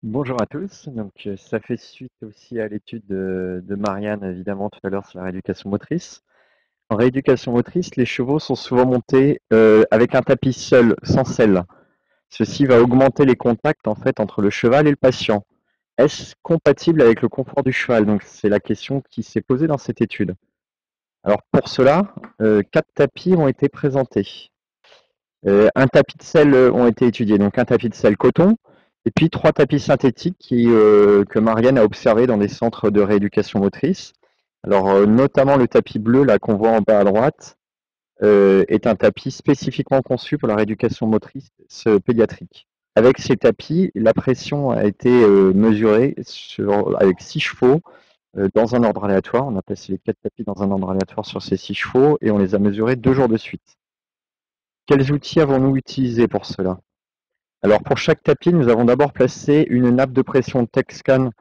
Bonjour à tous. Ça fait suite aussi à l'étude de Marianne, évidemment, tout à l'heure sur la rééducation motrice. En rééducation motrice, les chevaux sont souvent montés avec un tapis seul, sans selle. Ceci va augmenter les contacts en fait entre le cheval et le patient. Est-ce compatible avec le confort du cheval? Donc, c'est la question qui s'est posée dans cette étude. Alors, pour cela, 4 tapis ont été présentés. Un tapis de selle ont été étudiés, donc un tapis de selle coton, et puis 3 tapis synthétiques que Marianne a observés dans des centres de rééducation motrice. Alors, notamment le tapis bleu, là, qu'on voit en bas à droite, est un tapis spécifiquement conçu pour la rééducation motrice pédiatrique. Avec ces tapis, la pression a été mesurée avec 6 chevaux dans un ordre aléatoire. On a placé les 4 tapis dans un ordre aléatoire sur ces 6 chevaux et on les a mesurés 2 jours de suite. Quels outils avons-nous utilisés pour cela? Alors pour chaque tapis, nous avons d'abord placé une nappe de pression TechScan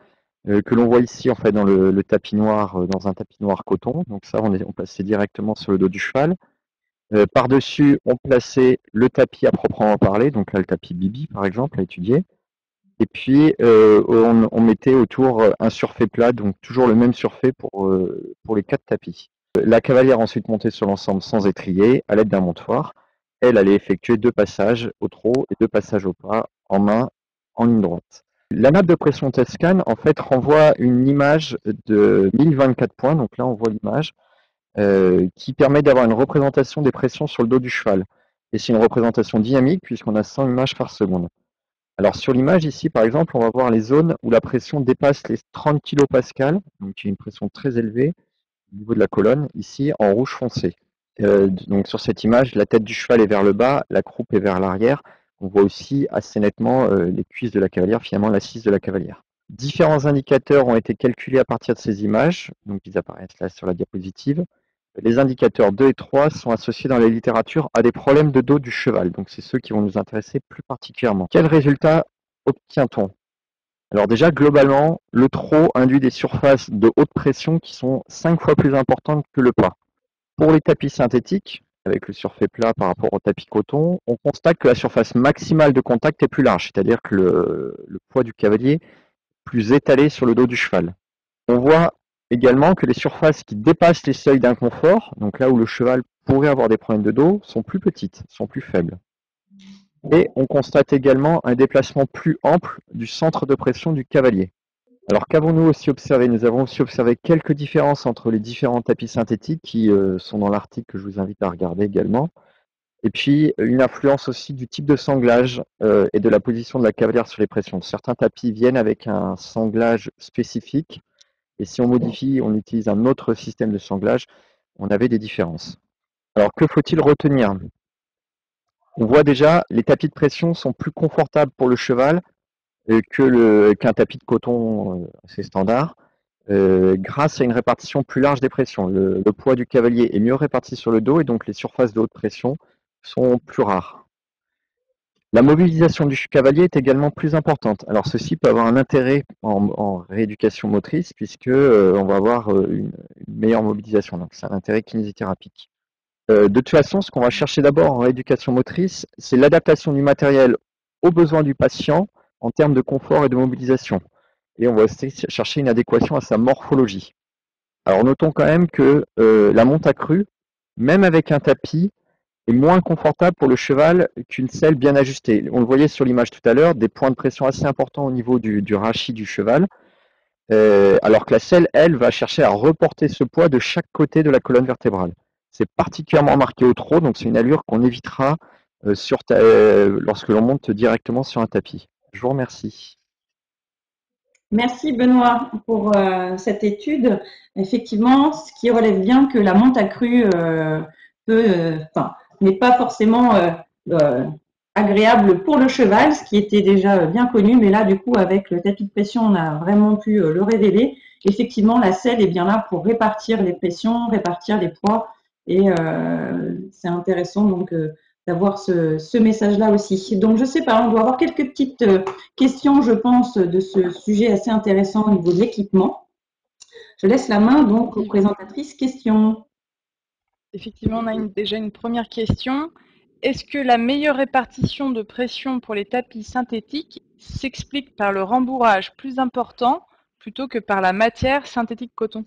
que l'on voit ici en fait dans le tapis noir, dans un tapis noir coton. Donc ça, on passait directement sur le dos du cheval. Par-dessus, on plaçait le tapis à proprement parler, donc là le tapis Bibi par exemple à étudier. Et puis on mettait autour un surfait plat, donc toujours le même surfait pour les 4 tapis. La cavalière ensuite montait sur l'ensemble sans étrier, à l'aide d'un montoir. Elle allait effectuer 2 passages au trot et 2 passages au pas, en main, en ligne droite. La nappe de pression TestScan, en fait, renvoie une image de 1024 points, donc là on voit l'image, qui permet d'avoir une représentation des pressions sur le dos du cheval. Et c'est une représentation dynamique puisqu'on a 100 images par seconde. Alors sur l'image ici, par exemple, on va voir les zones où la pression dépasse les 30 kPa, donc qui est une pression très élevée, au niveau de la colonne, ici en rouge foncé. Donc sur cette image, la tête du cheval est vers le bas, la croupe est vers l'arrière. On voit aussi assez nettement les cuisses de la cavalière, finalement l'assise de la cavalière. Différents indicateurs ont été calculés à partir de ces images, donc ils apparaissent là sur la diapositive. Les indicateurs 2 et 3 sont associés dans la littérature à des problèmes de dos du cheval, donc c'est ceux qui vont nous intéresser plus particulièrement. Quels résultats obtient-on? Alors déjà, globalement, le trot induit des surfaces de haute pression qui sont 5 fois plus importantes que le pas. Pour les tapis synthétiques, avec le surfait plat par rapport au tapis coton, on constate que la surface maximale de contact est plus large, c'est-à-dire que le poids du cavalier est plus étalé sur le dos du cheval. On voit également que les surfaces qui dépassent les seuils d'inconfort, donc là où le cheval pourrait avoir des problèmes de dos, sont plus petites, sont plus faibles. Et on constate également un déplacement plus ample du centre de pression du cavalier. Alors qu'avons-nous aussi observé? Nous avons aussi observé quelques différences entre les différents tapis synthétiques qui sont dans l'article que je vous invite à regarder également. Et puis une influence aussi du type de sanglage et de la position de la cavalière sur les pressions. Certains tapis viennent avec un sanglage spécifique et si on modifie, on utilise un autre système de sanglage, on avait des différences. Alors que faut-il retenir? On voit déjà, les tapis de pression sont plus confortables pour le cheval qu'un tapis de coton assez standard, grâce à une répartition plus large des pressions. Le poids du cavalier est mieux réparti sur le dos et donc les surfaces de haute pression sont plus rares. La mobilisation du cavalier est également plus importante. Alors ceci peut avoir un intérêt en rééducation motrice puisque on va avoir une meilleure mobilisation. Donc c'est un intérêt kinésithérapique. De toute façon, ce qu'on va chercher d'abord en rééducation motrice, c'est l'adaptation du matériel aux besoins du patient en termes de confort et de mobilisation. Et on va aussi chercher une adéquation à sa morphologie. Alors notons quand même que la monte accrue, même avec un tapis, est moins confortable pour le cheval qu'une selle bien ajustée. On le voyait sur l'image tout à l'heure, des points de pression assez importants au niveau du rachis du cheval, alors que la selle, elle, va chercher à reporter ce poids de chaque côté de la colonne vertébrale. C'est particulièrement marqué au trot, donc c'est une allure qu'on évitera lorsque l'on monte directement sur un tapis. Je vous remercie. Merci Benoît pour cette étude. Effectivement, ce qui relève bien que la monte accrue n'est pas forcément euh, agréable pour le cheval, ce qui était déjà bien connu, mais là du coup avec le tapis de pression, on a vraiment pu le révéler. Effectivement, la selle est bien là pour répartir les pressions, répartir les poids, et c'est intéressant donc d'avoir ce message-là aussi. Donc je sais pas, on doit avoir quelques petites questions, je pense, de ce sujet assez intéressant au niveau de l'équipement. Je laisse la main donc aux présentatrices questions. Effectivement, on a déjà une première question. Est-ce que la meilleure répartition de pression pour les tapis synthétiques s'explique par le rembourrage plus important plutôt que par la matière synthétique coton?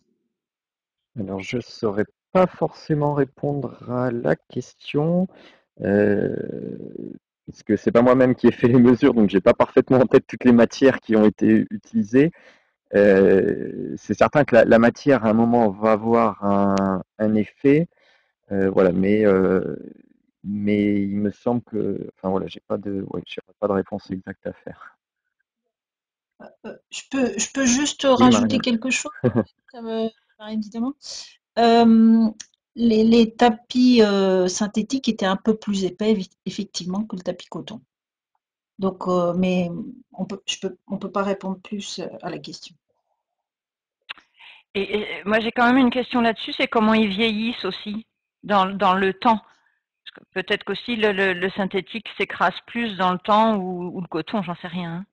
Alors, je ne saurais pas forcément répondre à la question, parce que c'est pas moi-même qui ai fait les mesures, donc j'ai pas parfaitement en tête toutes les matières qui ont été utilisées. C'est certain que la matière, à un moment, va avoir un effet, voilà, mais il me semble que, enfin voilà, j'ai pas de réponse exacte à faire. Je peux juste Oui, rajouter Marianne. quelque chose, évidemment. Euh, les tapis synthétiques étaient un peu plus épais, effectivement, que le tapis coton. Donc, mais on peut pas répondre plus à la question. Et moi, j'ai quand même une question là-dessus, c'est comment ils vieillissent aussi dans le temps. Peut-être qu'aussi le synthétique s'écrase plus dans le temps ou le coton, j'en sais rien, hein.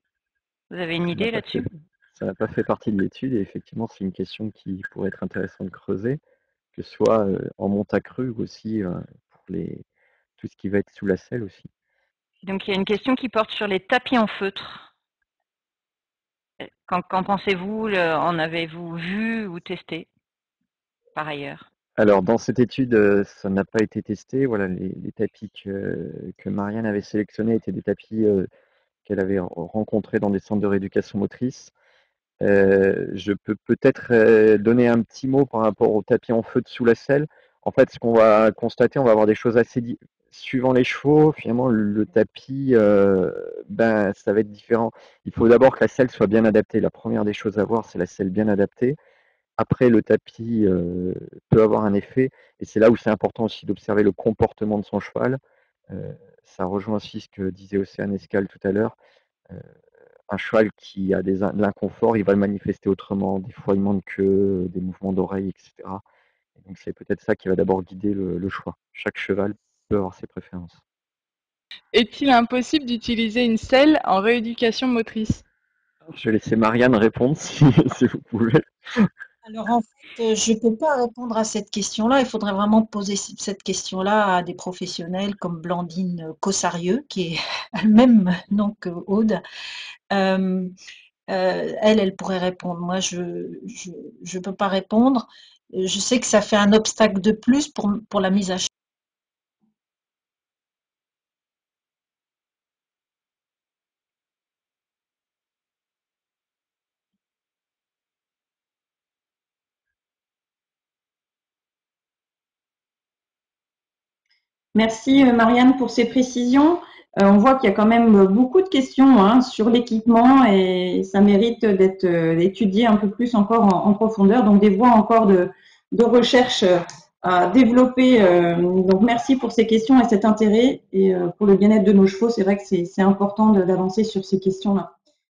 Vous avez une Ça n'a idée pas fait, là-dessus? ça n'a pas fait partie de l'étude et effectivement, c'est une question qui pourrait être intéressante de creuser, que ce soit en monte crue ou aussi pour tout ce qui va être sous la selle aussi. Donc il y a une question qui porte sur les tapis en feutre. Qu'en pensez-vous? En avez-vous vu ou testé par ailleurs? Alors, dans cette étude, ça n'a pas été testé. Voilà, les tapis que Marianne avait sélectionnés étaient des tapis qu'elle avait rencontrés dans des centres de rééducation motrice. Je peux peut-être donner un petit mot par rapport au tapis en feu de sous la selle. En fait, ce qu'on va constater, on va avoir des choses suivant les chevaux. Finalement, le tapis, ben, ça va être différent. Il faut d'abord que la selle soit bien adaptée. La première des choses à voir, c'est la selle bien adaptée. Après, le tapis peut avoir un effet, et c'est là où c'est important aussi d'observer le comportement de son cheval. Ça rejoint aussi ce que disait Océane Escale tout à l'heure. Euh, un cheval qui a de l'inconfort, il va le manifester autrement, des foiements de queue, des mouvements d'oreille, etc. Et donc c'est peut-être ça qui va d'abord guider le choix. Chaque cheval peut avoir ses préférences. Est-il impossible d'utiliser une selle en rééducation motrice? Je vais laisser Marianne répondre si vous pouvez. Alors en fait, je peux pas répondre à cette question-là. Il faudrait vraiment poser cette question-là à des professionnels comme Blandine Cossarieux, qui est a le même nom que Aude. Euh, elle pourrait répondre. Moi, je peux pas répondre. Je sais que ça fait un obstacle de plus pour la mise à cheval. Merci Marianne pour ces précisions. On voit qu'il y a quand même beaucoup de questions hein, sur l'équipement et ça mérite d'être étudié un peu plus encore en profondeur. Donc des voies encore de recherche à développer. Donc merci pour ces questions et cet intérêt. Et pour le bien-être de nos chevaux, c'est vrai que c'est important d'avancer sur ces questions-là.